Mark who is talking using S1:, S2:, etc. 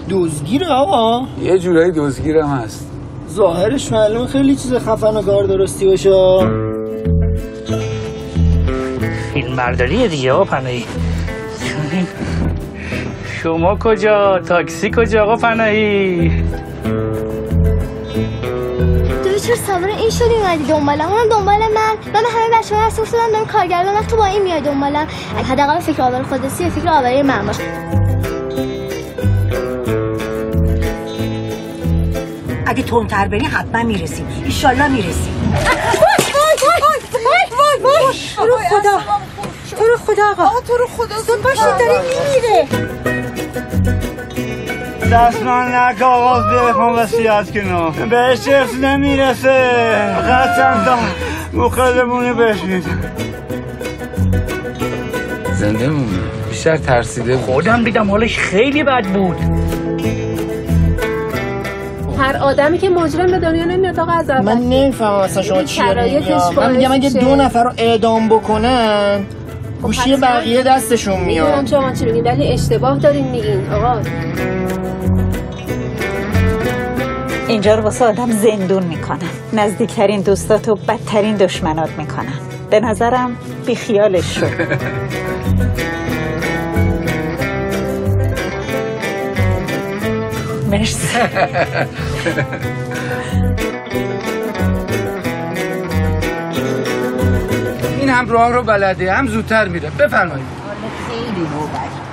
S1: دزدگیره آقا؟
S2: یه جورایی دزدگیرم هست.
S1: ظاهرش معلومه خیلی چیز خفن و کار درستی باشه.
S3: فیلم برداریه دیگه آقا پناهی. شما کجا؟ تاکسی کجا آقا پناهی؟
S4: چرا سوار این شدی اومدی دنبالم؟ اون دنبال من همه بچه‌ها هست افتادن دارم کارگردان وقت تو با این میای دنبالم. حداقل فکر آور خودسی و فکر آوری من باش.
S5: اگه تندتر بری حتما میرسیم. ان شاءالله میرسیم. وای تو رو خدا آقا. تو رو خدا زود باشید داره میمیره.
S1: دست من نک آقا بخوام وصیت کنم بهش چیز نمیرسه. فقط چند تا مخدمونی بهش میدم.
S2: زنده موندی. بیشتر ترسیده بود.
S3: خودم دیدم حالش خیلی بد بود.
S6: هر آدمی که مجرم به دنیا نمیاد آقا از اول.
S1: من نمیفهمم اصلا شما چی میگید. من میگم اگه 2 نفر رو اعدام بکنن گوشی بقیه دستشون میاد.
S6: میدونم شما چی میگین ولی اشتباه دارین میگین آقا.
S7: اینجا رو واسه آدم زندون میکنن. نزدیکترین دوستاتو بدترین دشمنات میکنن. به نظرم بیخیالش شد. مرسی.
S2: این هم راه رو بلده هم زودتر میره. بفرمایید.
S5: خیلی نوبت